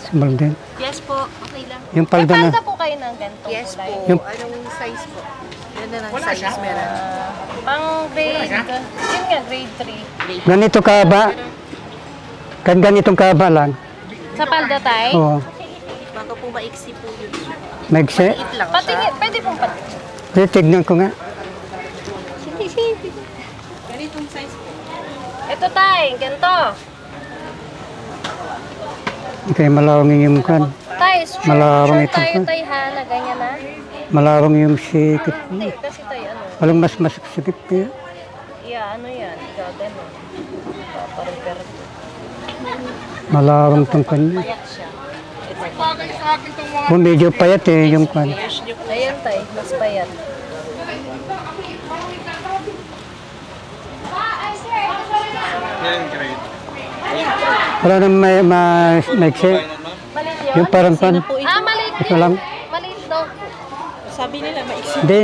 Small din.
Yes po. Okay lang.
Yung
May
palda na.
palda po kayo ng ganitong
Yes
kulay.
po.
Yung-
Anong size po? Yan na lang size meron.
Pang grade, yun nga, grade 3.
Ganito kaba. Ganitong kaba lang.
Sa palda tayo?
Oo.
Baka po maiksi po yun.
Maigse.
Maliit lang
Pati,
siya.
pwede pong pati.
Tignan ko nga.
Ganitong size po.
Ito tayo, ganito.
Kaya malawang yung kan.
Tayo,
Malawang
sure
ito
tayo
pa.
tayo ha, na ganyan na.
Malawang yung sikit.
Hindi, kasi tayo ano,
Walang mas sikit pa.
ano yan, gagano. Paparepair.
Malawang tong kanya.
Payat siya.
Oh, medyo payat eh yung kan.
Ayan tayo, mas payat.
Yan grade.
Wala nang maigse.
Maliit yun?
Yung parang kan.
Maliit
Ito
din.
lang.
Maliit daw po.
Sabi nila maiksi.
Hindi,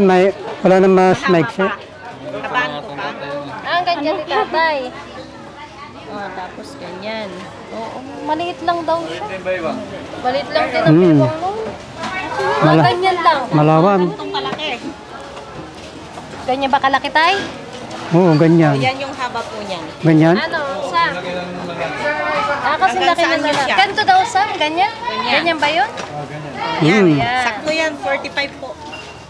wala nang mas maigse.
Kabaan ko pa.
Ang ganyan ni tatay. Tapos ganyan. Oo, maliit lang daw siya. Maliit lang din ang
Hmm.
piwang nun. Ganyan lang.
Malawan.
Ganyan ba kalaki, tay?
Oo, ganyan.
Yan yung haba po niyan.
Ganyan?
Ano, Sam? Kasi laki na nila. Ganito daw, Sam? Ganyan? Ganyan ba yun?
Hmm.
Yan.
Sakto yan, 45 po.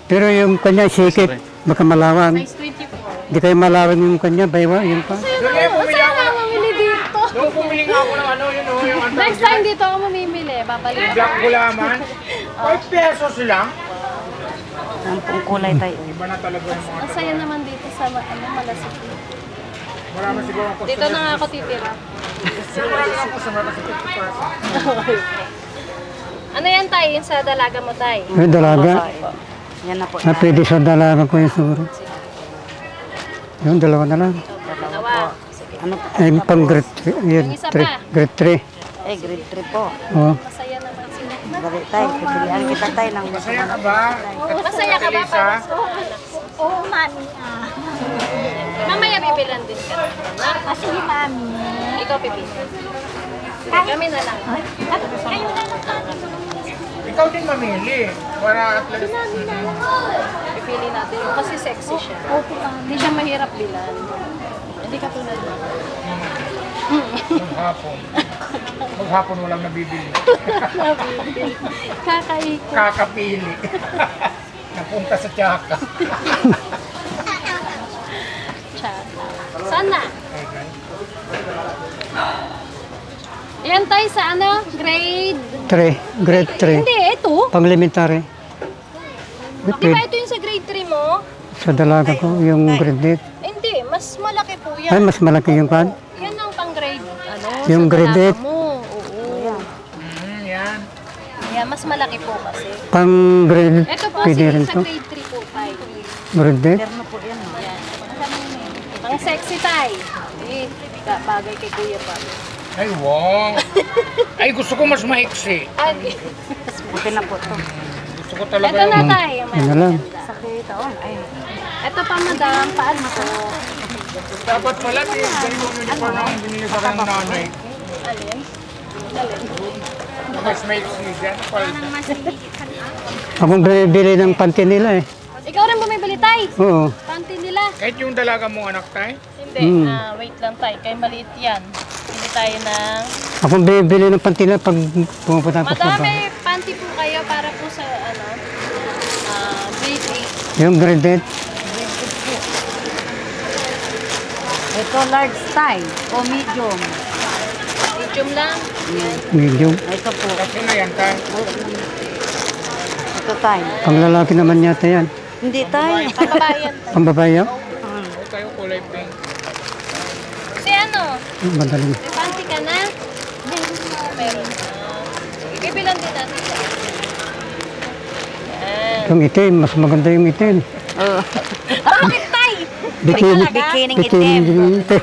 Pero yung kanya sikip, baka malawan.
Size 24.
Di kayo malawan yung kanya, baywa, yun pa.
Masaya na mamili dito.
Doon pumili nga ako ng ano yun, yung ano.
Next time dito ako mamimili. Babalik ako.
Black gulaman. 5 pesos lang.
Ang pong kulay tayo.
Iba na talaga yung mga.
Masaya naman dito sa Malasiki.
Marami siguro ang
Dito na nga ako titira.
Marami ang customer kasi 50%.
Ano yan, tay? Yung sa dalaga mo, tay?
Yung dalaga,
Yan na po.
na pwede sa dalaga ko yung siguro. Yung dalawa na lang.
Dalawa. Sige.
Ano po?
Ay, pang grade 3. Yun,
Yung isa pa.
grade 3.
Grade 3 po.
Oo.
Masaya naman sila.
Dali tayo. Pipilian kita tayo ng
Masaya ka ba?
Masaya ka ba?
Lisa?
Oo, mami.
Mamaya bibilan din ka.
Kasi mami.
Ikaw pipili. Kami na lang.
Kayo na lang kami.
Ikaw din mamili. Para at least.
Pipili natin yun kasi sexy siya. Hindi siya mahirap bilan. Hindi ka tulad mo.
Maghapon. Maghapon walang nabibili.
Kakaiko.
Kakapili. Napunta sa tsaka.
Tsaka. Sana. Yan tayo sa ano? Grade...
3. Grade 3.
Hindi, ito.
Pang elementary.
Di ba ito yung sa grade 3 mo?
Sa dalaga ko, yung grade 8.
Hindi, mas malaki po
Ay,
yan.
mas malaki yung kan.
Yan ang pang grade, ano,
Yung
sa
grade
dalaga
8.
mo. Oo.
Yan.
Yan, mas malaki po kasi.
Pang grade,
Ito po,
pwede rin
sa
to.
grade 3 po tayo.
Grade 8.
Ano po yan?
Yan. Pang sexy tayo. Eh, bagay kay Kuya pa.
Ay, wow. Ay, gusto ko mas maiksi.
Ay,
Okay na po to.
Gusto ko talaga
ito na
yung...
tayo.
Yun na lang.
Sakit. Ay.
Ito pa, madam. Paano po?
Dapat pala, ganyan yung uniform ang binili sa kanyang nanay.
Alin?
Mas maiksi dyan.
Akong bibili ng panty nila eh.
Ikaw rin bumibili tayo.
Oo.
Panty nila.
Kahit yung dalaga mong anak tayo.
Hindi, wait lang tayo. Kaya maliit yan. Bili tayo ng...
Akong bibili ng panty nila pag pumupunta ako sa
Madami
bahay.
panty po kayo para po sa ano, grade
Yung grade 8.
Ito large size o medium.
8. Medium lang.
Medium.
Ito po.
Kasi na yan tayo.
Ito tayo.
Pang lalaki naman yata yan.
Hindi tayo.
Pambabayan tayo.
Pang babae yan?
Ito tayo kulay pink.
Si ano?
Madaling.
May panty ka na? Meron na. Sige, bibilan din natin siya. Yan.
Yung itim, mas maganda yung itim.
Bakit tayo?
Bikini.
Bikining
Bikini
itim.
yung itim.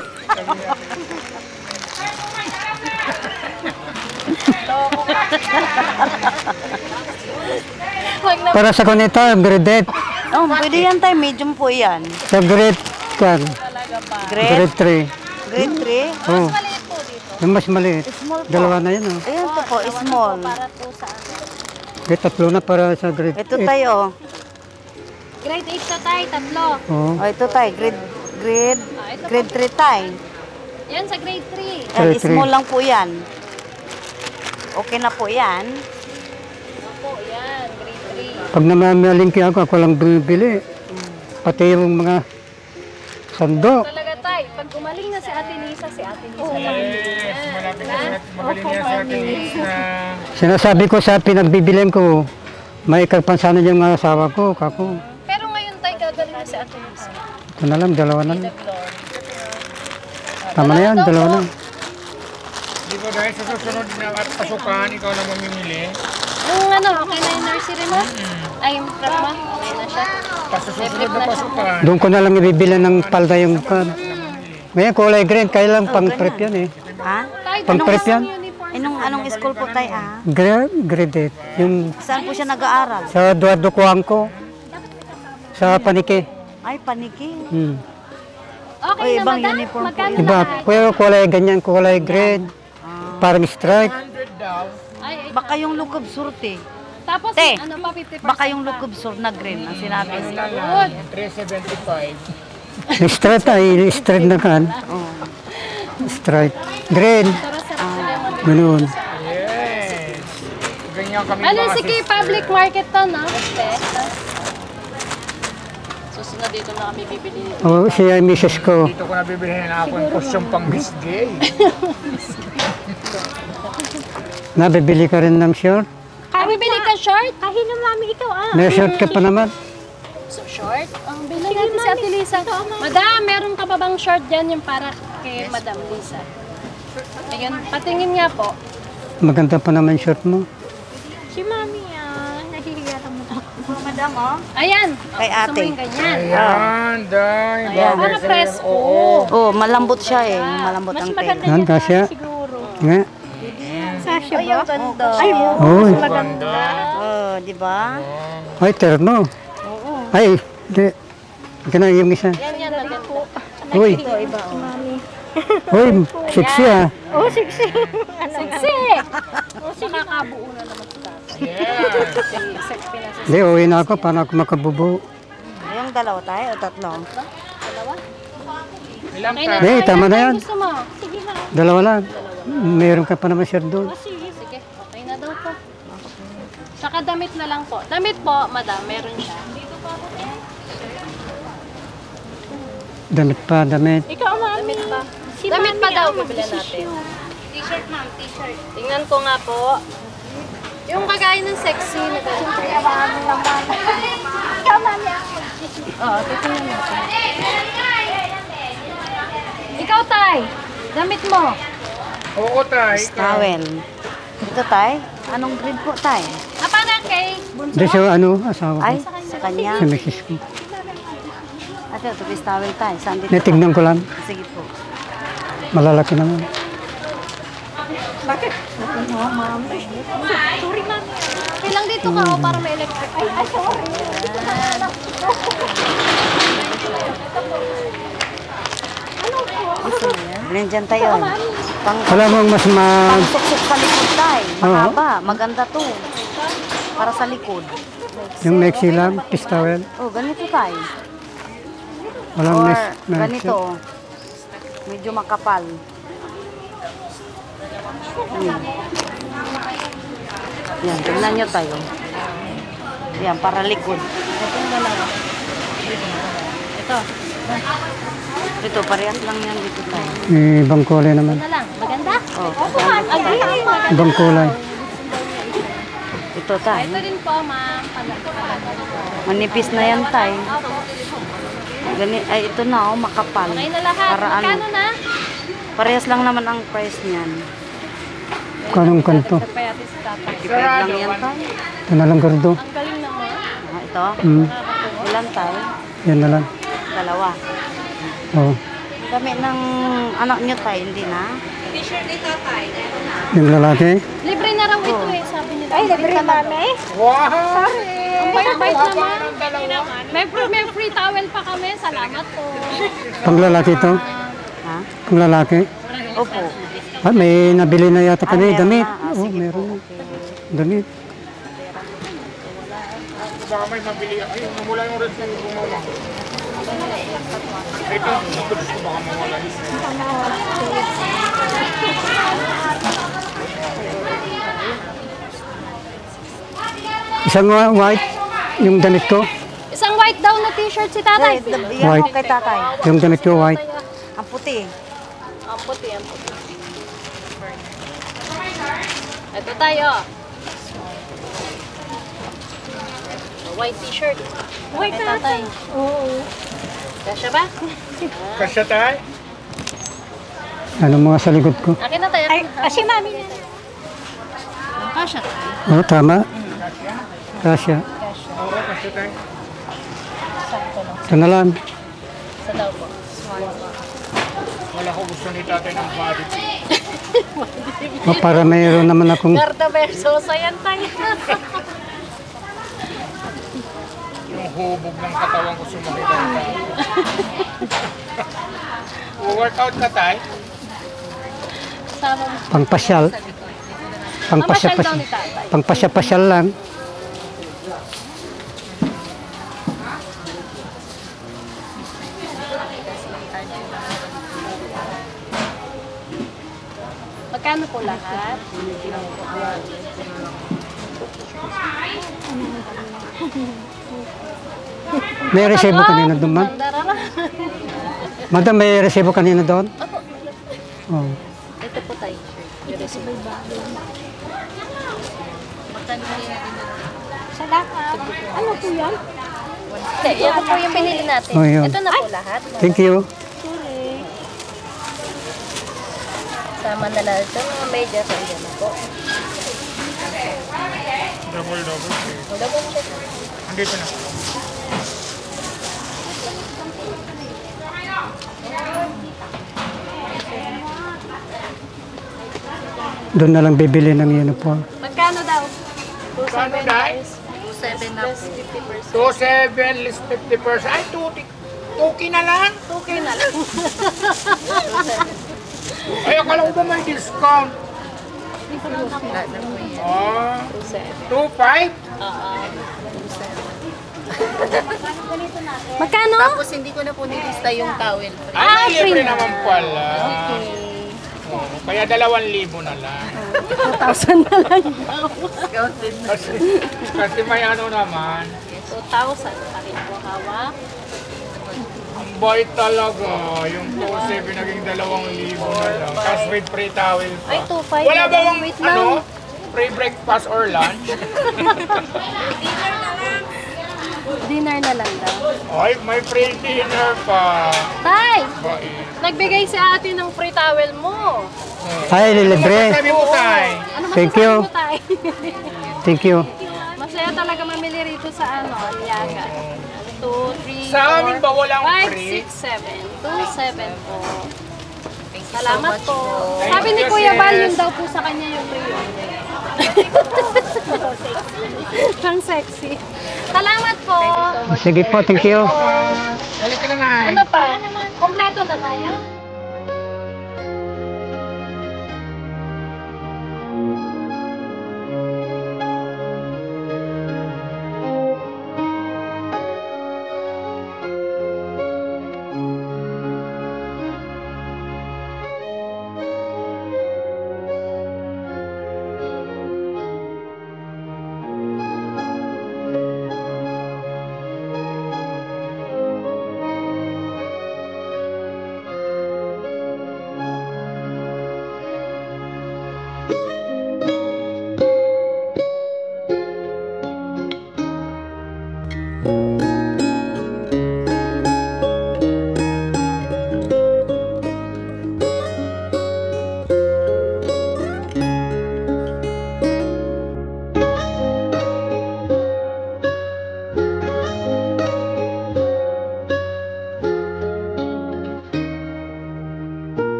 Wag na.
Para sa kunita, grade 8.
Oh, pwede yan tayo. Medium po yan.
Sa grade kan,
Talaga pa.
Grade,
grade 3.
grade 3.
Oh,
Maliit po dito.
yung mas maliit.
Small po.
Dalawa na yan oh.
Ayan to po, small.
Para po sa ano.
Grade 3 na para sa grade 8.
Ito tayo.
Grade 8 na tayo, tatlo.
Oo.
Oh, ito tayo. Grade 3 tayo.
Yan sa grade 3.
Yan,
Grade three.
small lang po yan. Okay na po yan.
Opo, yan. Grade 3.
Pag namamalingki ako lang bumibili. Pati yung mga sando.
Talaga tayo. Pag gumaling na si Ate Lisa, si Ate Lisa.
Yes, malapit na magaling niya sa atin na...
Sinasabi ko sa pinagbibilan ko, may kapansanan yung mga asawa ko, kako.
Pero ngayon tayo gagaling na si Ate Lisa.
Ito na lang, dalawa na lang.
Floor.
Tama na yan, dalawa na.
Di ba dahil sa susunod na at pasukan, ikaw na mamimili.
Yung ano, okay na yung nursery mo? Ay, yung prep mo? Okay na siya.
Pasusunod na pasukan.
Doon ko na lang ibibili ng palda yung kan. Ngayon, kulay green, kailang pang prep yan eh.
Ha?
Tayo,
Pang prep yan?
Anong school po tayo, ah?
Grade 8. Yung
Saan po siya nag-aaral?
sa Eduardo Cuangco. Sa Panike.
Ay, paniki.
Okay na,
ibang
madam?
uniform po
Magkano
Iba,
lahat?
pero kulay ganyan, kulay green. Parang stripe.
Ay,
Baka yung lukob surte.
Tapos,
Te,
ano pa, 50%?
Baka yung lukubsor na green ang sinabi
Ano
niya.
na lang, 375.
Straight ay straight na kan. Straight. Green. Ganoon.
Yes. Ganyan kami
Ano
mga
si Kay Public Market to, no?
Susunod dito na kami bibili.
Oh, siya ay misis ko.
Dito ko nabibilhin na ako yung kusyong pang Miss Gay.
Nabibili ka rin ng short?
Bibili ka short? Kahit na mami ikaw,
May short ka pa naman.
So, short? Ang bilhin natin si Ate Lisa. Madam, meron ka pa bang short dyan yung para kay Madam Lisa? Ayun, patingin nga po.
Maganda pa naman short mo.
Si Mami, nahihiya lang mo ako. Madam, oh.
Ayan.
Kay ate.
Gusto mo yung ganyan.
Ayan, day.
Ayan.
Para presko.
Oh, malambot siya eh. Malambot ang tail.
Yan, kasya. Nga.
Sasha ba? Ay, yung ganda. Ay,
Oy.
Maganda.
Oh, di ba?
Ay, terno. Ay, di. Ganun yung isa.
Yan, maganda.
Uy. Uy, sexy ah.
Sexy! Makakabuo na naman sa tatay.
Yeah.
Hindi, uwi na ako para ako makabubo.
Yung dalawa tayo o tatlo?
Ilang
Okay
ka?
Hindi, tama na yan.
Gusto mo?
Dalawa lang. Meron ka pa naman short doon.
Sige, okay na daw po. Saka damit na lang po. Damit po, madam, meron siya.
Damit pa, damit.
Ikaw, mami. Damit pa daw, bibili natin.
T-shirt, ma'am. T-shirt.
Tingnan ko nga po. Yung kagaya ng sexy na ganito. Oo, titingnan natin. Ikaw, Tay. Damit mo.
Oo, tay.
Towel. Ito tay. Anong grade po tay?
Apa na kay Bunso?
Hindi siya asawa ko.
Ay, sa kanya.
Sa misis ko.
Ate, ito bis towel tay. Saan dito?
Natignan ko lang.
Sige po.
Malalaki naman.
Kailang dito ka o para may electric. Ay, sorry.
Alin dyan tayo.
Wala mong mas
Pangsuksok sa likod tay. Mahaba. Maganda to. Para sa likod.
yung maxi lang, pistawel.
Oh, ganito tay.
Walang
Or
maxi.
ganito. Medyo makapal. Yan, tignan nyo tayo. Yan, para likod.
Ito.
Ito, parehas lang yan dito tayo.
Ibang kulay naman.
Na lang. Maganda?
Oh,
Ibang kulay.
ito tayo.
Ito din po, ma'am.
Manipis na yan tayo. Ay, ito na, oh, makapal.
Okay na lahat.
Para ano,
Magkano na?
parehas lang naman ang price niyan.
Kanong kanto.
Nagpayati si tatay.
Tipid lang yan tayo.
Ito na lang gardo.
Ang galing naman.
Ito,
Hmm.
ilan tayo?
Yan na lang.
Dalawa.
Oh.
Kami ng anak nyo tayo, hindi na?
Yung lalaki.
Libre na raw ito eh, sabi nila. Ay, libre mami.
Wow!
Ang bait-bait naman. May free towel pa kami. Salamat po.
Pang lalaki to.
Ha?
Pang lalaki.
Opo.
Ah, may nabili na yata
Ah,
kami.
meron
Damit.
na. Ah,
Oh,
sige
meron na.
po.
Damit.
Baka may mabili. Ay, namula yung red yung gumawa. Ito, gusto ko baka mawala.
Isang white. Yung damit ko.
Isang white daw na t-shirt si tatay.
Yan
White.
mo kay tatay.
Yung damit ko white.
Ang puti.
Ang puti, ang puti. Ito tayo. White t-shirt. White tatay. Oo. Kasya ba?
Kasya tayo?
Ano mga sa likod ko.
Akin na tayo. Ay, kasi mami na. Kasya tayo.
Oh, tama. Kasya.
Oo, kasya tayo.
Ito na lang.
Sa daw po.
Wala ko gusto ni tatay ng body.
Oh, para mayroon naman akong
Garda versus. Ayan tayo.
Yung hubog ng katawan ko sumakit ang tao. Workout ka tayo?
Sama mo.
pangpasyal.
Mamasyal daw ni tatay.
Pangpasya-pasyal lang.
Magkano po lahat?
May resibo kanina doon, ma'am? Madam, may resibo kanina doon? Oh.
Ito po tayo. Yung resibo.
Ano po yan? Ito po yung binili natin.
Oh, yun.
Ito na po lahat.
Thank you.
Sama na lahat ito. Mga medyas. Ayan na po.
Double.
Double check.
Andito na.
Doon na lang bibili ng uniform.
Magkano daw?
Kano dahil?
7 na po.
2.7 less 50%. Ay, 2K na lang?
2K na lang.
Ay, akala ko ba may discount?
Wala na po yan.
Ah, 2.5?
Magkano?
Tapos hindi ko na po nilista yung towel.
Ay, libre naman pala.
Okay.
Oh, kaya 2,000 na lang.
2,000 na lang daw.
Discounted na.
Kasi may ano naman.
2,000 pa rin po hawak.
Ang bait talaga. Yung 2.7 naging 2,000 na lang. Tapos with free towel pa.
Ay, 2,500.
Wala ba bang
Wait
ano?
lang.
Free breakfast or lunch?
Dinner na lang daw.
Ay, may free dinner pa.
Tay!
Bait.
Nagbigay si ate ng free towel mo.
Ay, libre.
Sabi mo, Tay.
Ano
Thank
masasabi
you.
mo, Tay?
Thank you.
Masaya talaga mamili rito sa Aliaga. 2, 3, 4,
Sa amin ba walang
5,
free?
6, 7. 2, 7 po. Salamat po.
Thank
Sabi ni
you,
Kuya Bal,
sis.
yun daw po sa kanya yung free yun. Ang sexy. Salamat po.
Sige po, thank you.
Balik ka na nga.
Ano pa? Kompleto na tayo?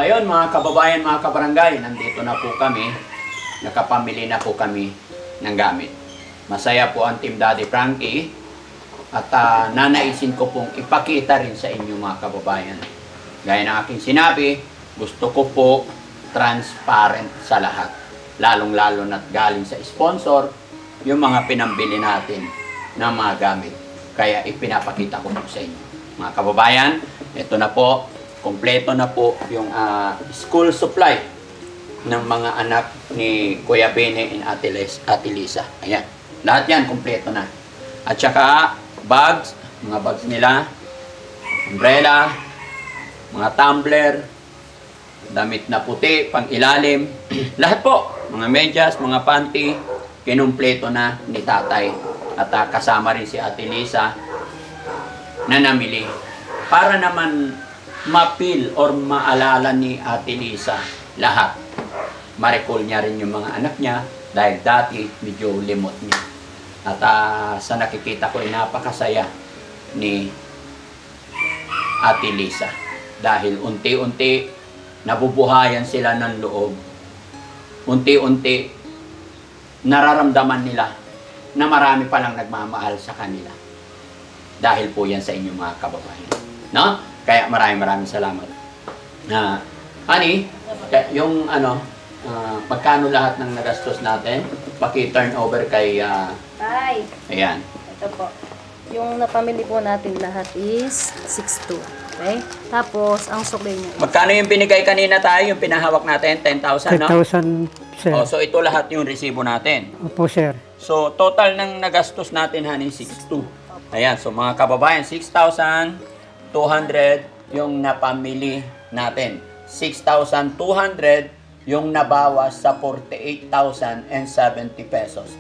Ayun mga kababayan, mga kabarangay, nandito na po kami. Nakapamili na po kami ng gamit. Masaya po ang Team Daddy Frankie. At nanaisin ko pong ipakita rin sa inyo mga kababayan. Gaya ng aking sinabi, gusto ko po transparent sa lahat. Lalong-lalo na't galing sa sponsor, yung mga pinambili natin ng mga gamit. Kaya ipinapakita ko po sa inyo. Mga kababayan, ito na po. Kompleto na po yung school supply. ng mga anak ni Kuya Bene and Ate Lisa. Ayan. Lahat yan, kumpleto na. At saka, bags, mga bags nila, umbrella, mga tumbler, damit na puti, pang ilalim, lahat po, mga medyas, mga panty, kinumpleto na ni tatay. At kasama rin si Ate Lisa na namili. Para naman ma-feel or maalala ni Ate Lisa lahat. Ma-recall niya rin yung mga anak niya dahil dati medyo limot niya. At sa nakikita ko ay napakasaya ni Ate Lisa. Dahil unti-unti nabubuhayan sila ng loob. Unti-unti nararamdaman nila na marami palang nagmamahal sa kanila. Dahil po yan sa inyong mga kababayan. No? Kaya maraming salamat. Honey, yung magkano lahat ng nagastos natin? Paki-turn over kay...
Tay.
Ayan.
Ito po. Yung napamili po natin lahat is 6,200. Okay? Tapos, ang sukli niya.
Magkano yung binigay kanina tayo? Yung pinahawak natin? 10,000, no?
10,000, sir.
Oh, so ito lahat yung resibo natin.
Opo, sir.
So, total ng nagastos natin, honey, 6,200. Ayan. So, mga kababayan, 6,200 yung napamili natin. 6,200 yung nabawas sa 48,070 pesos.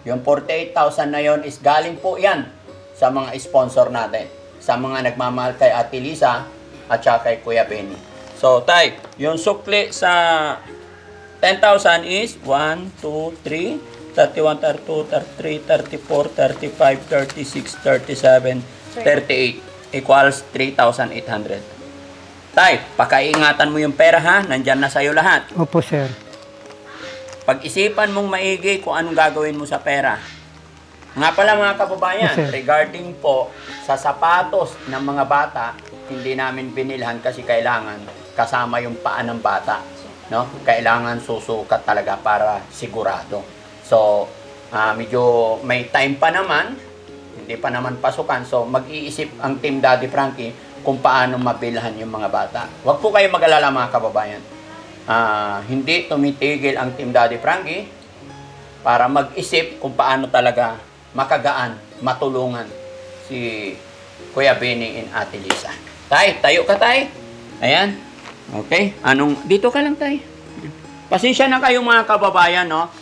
Yung 48,000 na yon is galing po yan sa mga sponsor natin. Sa mga nagmamahal kay Ate Lisa at saka kay Kuya Benny. So, tay, yung sukli sa 10,000 is 1, 2, 3, 31, 32, 33, 34, 35, 36, 37, 38 equals 3,800. Tay, pakaingatan mo yung pera ha. Nandyan na sa'yo lahat.
Opo, sir.
Pag-isipan mong maigi kung anong gagawin mo sa pera. Nga pala mga kababayan,
Yes,
regarding po sa sapatos ng mga bata, hindi namin binilhan kasi kailangan kasama yung paa ng bata. No? Kailangan susukat talaga para sigurado. So, medyo may time pa naman, hindi pa naman pasukan. So, mag-iisip ang Team Daddy Frankie kung paano mabilhan yung mga bata. Huwag po kayo mag-alala mga kababayan. Hindi tumitigil ang Team Daddy Frankie para mag-isip kung paano talaga makagaan, matulungan si Kuya Benny and Ate Lisa. Tay, tayo ka tay. Ayan. Okay. Dito ka lang tay. Pasensya na kayo mga kababayan, no?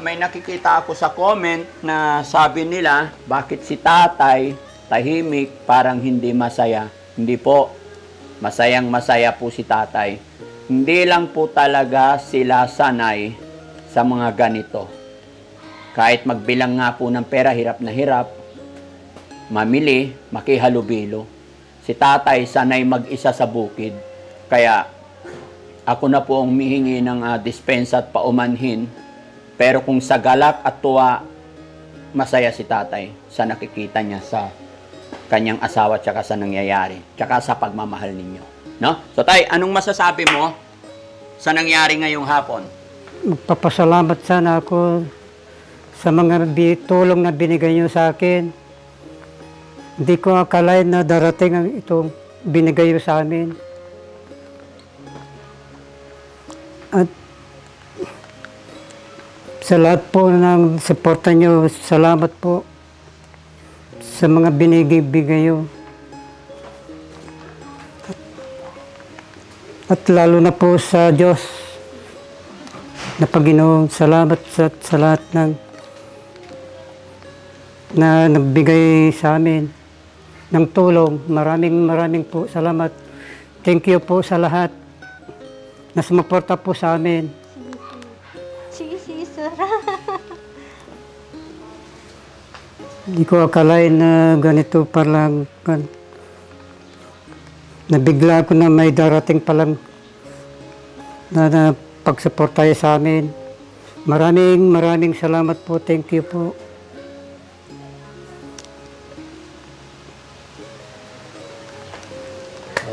May nakikita ako sa comment na sabi nila, bakit si tatay tahimik, parang hindi masaya. Hindi po. Masayang masaya po si tatay. Hindi lang po talaga sila sanay sa mga ganito. Kahit magbilang nga po ng pera, hirap na hirap, mamili, makihalubilo. Si tatay sanay mag-isa sa bukid. Kaya ako na po ang mihingi ng dispensa at paumanhin. Pero kung sa galak at tuwa, masaya si tatay sa nakikita niya sa kanyang asawa at sa nangyayari. Tsaka sa pagmamahal ninyo. No? So tay, anong masasabi mo sa nangyari ngayong hapon?
Magpapasalamat sana ako sa mga tulong na binigay niyo sa akin. Hindi ko akalain na darating ang itong binigay niyo sa amin. At sa lahat po ng suporta niyo, salamat po sa mga binigay niyo. At lalo na po sa Diyos na Panginoon, salamat sa lahat na nagbigay sa amin ng tulong. Maraming po salamat. Thank you po sa lahat na sumuporta po sa amin.
Sige, sir.
Hindi ko akalain na ganito palang nabigla ko na may darating palang na pagsuporta sa amin. Maraming salamat po. Thank you po.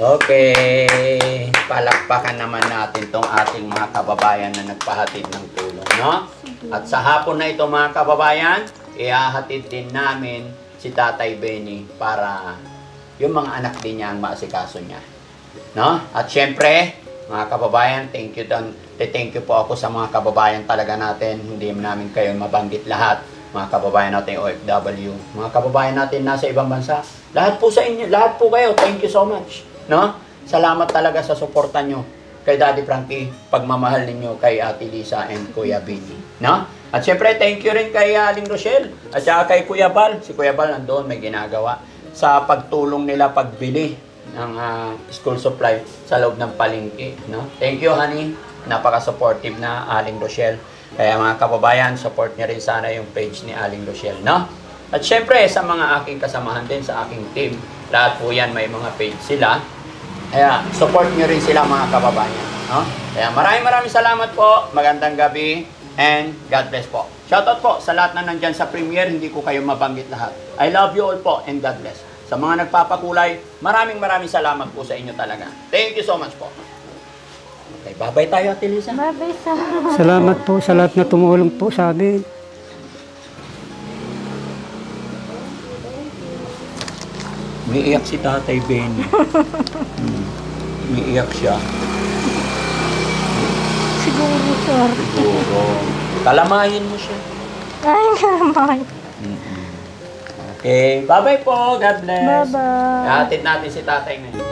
Okay. Palakpakan naman natin tong ating mga kababayan na nagpahatid ng tulong, no? At sa hapon na ito mga kababayan, ihahatid din namin si Tatay Benny para yung mga anak din niya ang maasikaso niya. No? At syempre, Mga kababayan, thank you po ako sa mga kababayan talaga natin. Hindi namin kayo mabanggit lahat. Mga kababayan natin OFW, mga kababayan natin nasa ibang bansa. Lahat po sa inyo, lahat po kayo, thank you so much. No? Salamat talaga sa suporta nyo kay Daddy Frankie, pagmamahal ninyo kay Ate Lisa and Kuya Benny. No? At syempre, thank you rin kay Aling Rochelle at saka kay Kuya Bal. Si Kuya Bal nandoon, may ginagawa sa pagtulong nila pagbili ng school supply sa loob ng palengke. No? Thank you, honey. Napaka-supportive na Aling Rochelle. Kaya mga kababayan, support niya rin sana yung page ni Aling Rochelle. No? At syempre, sa mga aking kasamahan din, sa aking team, lahat po yan may mga page sila. Kaya, support nyo rin sila mga kababayan. No? Kaya maraming salamat po. Magandang gabi and God bless po. Shoutout po sa lahat na nandyan sa premiere. Hindi ko kayo mabanggit lahat. I love you all po and God bless. Sa mga nagpapakulay, maraming salamat po sa inyo talaga. Thank you so much po. Okay, bye-bye tayo, Ate Lisa.
Bye-bye sa...
Salamat po sa lahat na tumulong po sa amin.
Umiiyak si Tatay Benny. Umiiyak siya.
Siguro, sir.
Siguro. Kalamayin mo siya.
Ay, kalamayin.
Okay. Bye-bye po. God bless.
Bye-bye.
Hatid natin si Tatay ngayon.